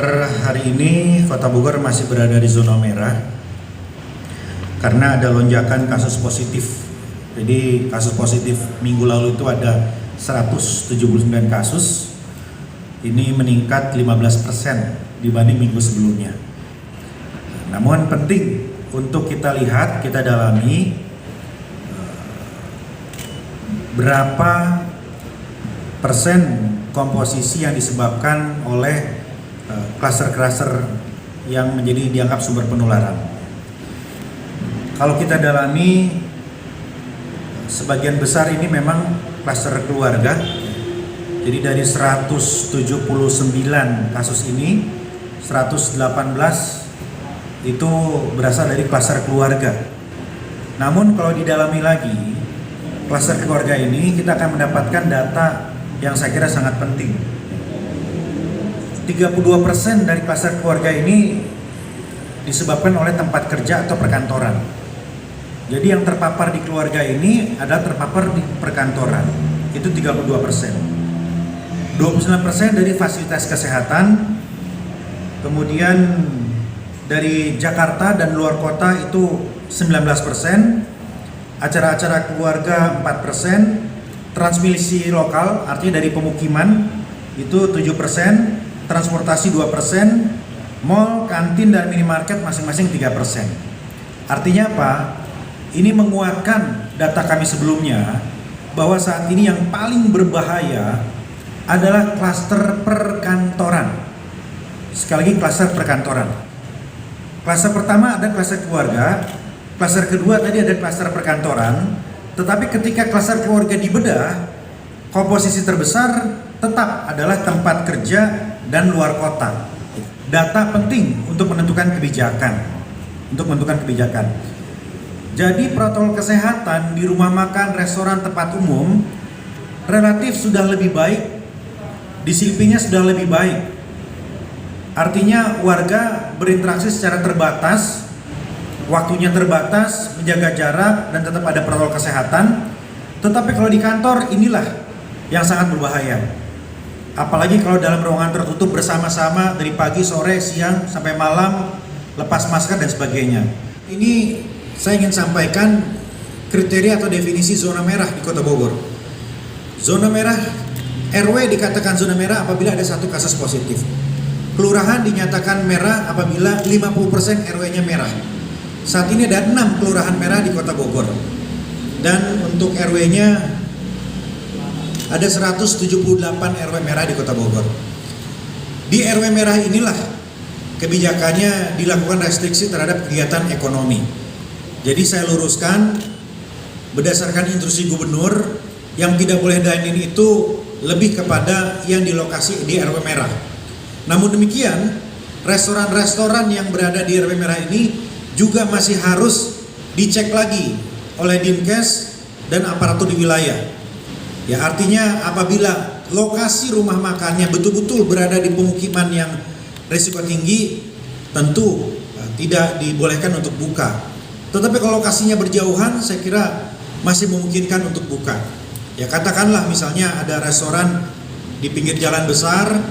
Per hari ini Kota Bogor masih berada di zona merah karena ada lonjakan kasus positif. Jadi kasus positif minggu lalu itu ada 179 kasus. Ini meningkat 15% dibanding minggu sebelumnya. Namun penting untuk kita lihat, kita dalami berapa persen komposisi yang disebabkan oleh klaster-klaster yang menjadi dianggap sumber penularan. Kalau kita dalami, sebagian besar ini memang klaster keluarga. Jadi dari 179 kasus ini, 118 itu berasal dari klaster keluarga. Namun kalau didalami lagi, klaster keluarga ini kita akan mendapatkan data yang saya kira sangat penting. 32% dari klaster keluarga ini disebabkan oleh tempat kerja atau perkantoran. Jadi yang terpapar di keluarga ini adalah terpapar di perkantoran. Itu 32%. 29% dari fasilitas kesehatan. Kemudian dari Jakarta dan luar kota itu 19%. Acara-acara keluarga 4%. Transmisi lokal artinya dari pemukiman itu 7%. Transportasi 2%, mall, kantin, dan minimarket masing-masing 3%. Artinya apa? Ini menguatkan data kami sebelumnya bahwa saat ini yang paling berbahaya adalah klaster perkantoran. Sekali lagi klaster perkantoran. Klaster pertama ada klaster keluarga, klaster kedua tadi ada klaster perkantoran, tetapi ketika klaster keluarga dibedah, komposisi terbesar tetap adalah tempat kerja dan luar kota. Data penting untuk menentukan kebijakan. Jadi protokol kesehatan di rumah makan, restoran, tempat umum relatif sudah lebih baik, disiplinya sudah lebih baik. Artinya warga berinteraksi secara terbatas, waktunya terbatas, menjaga jarak dan tetap ada protokol kesehatan. Tetapi kalau di kantor inilah yang sangat berbahaya. Apalagi kalau dalam ruangan tertutup bersama-sama dari pagi, sore, siang, sampai malam, lepas masker dan sebagainya. Ini saya ingin sampaikan kriteria atau definisi zona merah di Kota Bogor. Zona merah, RW dikatakan zona merah apabila ada satu kasus positif. Kelurahan dinyatakan merah apabila 50% RW-nya merah. Saat ini ada 6 kelurahan merah di Kota Bogor. Dan untuk RW-nya ada 178 RW merah di Kota Bogor. Di RW merah inilah kebijakannya dilakukan restriksi terhadap kegiatan ekonomi. Jadi saya luruskan, berdasarkan instruksi gubernur, yang tidak boleh dine-in itu lebih kepada yang di lokasi di RW merah. Namun demikian, restoran-restoran yang berada di RW merah ini juga masih harus dicek lagi oleh Dinkes dan aparatur di wilayah. Ya, artinya apabila lokasi rumah makannya betul-betul berada di pemukiman yang risiko tinggi, tentu tidak dibolehkan untuk buka. Tetapi kalau lokasinya berjauhan, saya kira masih memungkinkan untuk buka. Ya, katakanlah misalnya ada restoran di pinggir jalan besar,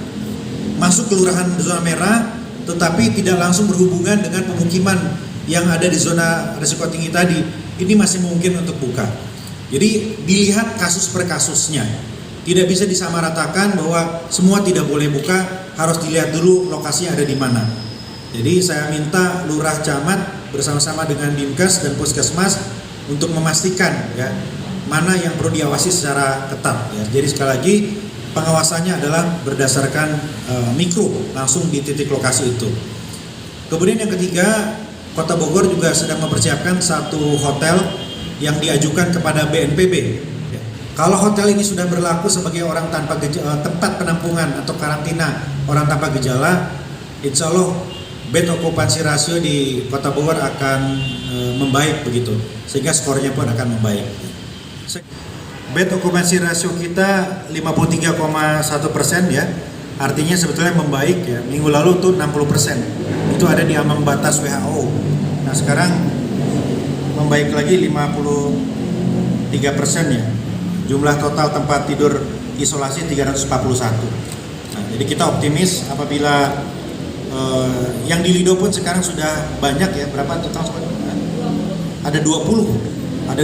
masuk kelurahan zona merah, tetapi tidak langsung berhubungan dengan pemukiman yang ada di zona risiko tinggi tadi, ini masih mungkin untuk buka. Jadi dilihat kasus per kasusnya, tidak bisa disamaratakan bahwa semua tidak boleh buka, harus dilihat dulu lokasinya ada di mana. Jadi saya minta lurah camat bersama-sama dengan Dinkes dan Puskesmas untuk memastikan ya mana yang perlu diawasi secara ketat. Ya. Jadi sekali lagi pengawasannya adalah berdasarkan mikro langsung di titik lokasi itu. Kemudian yang ketiga, Kota Bogor juga sedang mempersiapkan satu hotel yang diajukan kepada BNPB. Kalau hotel ini sudah berlaku sebagai orang tanpa gejala, tempat penampungan atau karantina orang tanpa gejala, insya Allah bed occupancy ratio di Kota Bogor akan membaik begitu, sehingga skornya pun akan membaik. Bed occupancy ratio kita 53,1% ya, artinya sebetulnya membaik ya. Minggu lalu tuh 60%, itu ada di ambang batas WHO. Nah sekarang membaik lagi 53% ya. Jumlah total tempat tidur isolasi 341. Nah, jadi kita optimis apabila Yang di Lido pun sekarang sudah banyak ya, berapa total? Ada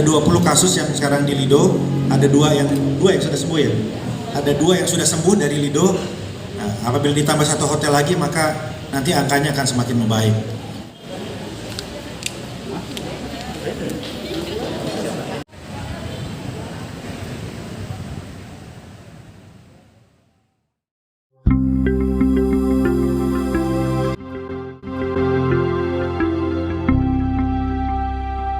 20 kasus yang sekarang di Lido, ada dua yang sudah sembuh ya. Ada 2 yang sudah sembuh dari Lido. Nah, apabila ditambah 1 hotel lagi, maka nanti angkanya akan semakin membaik.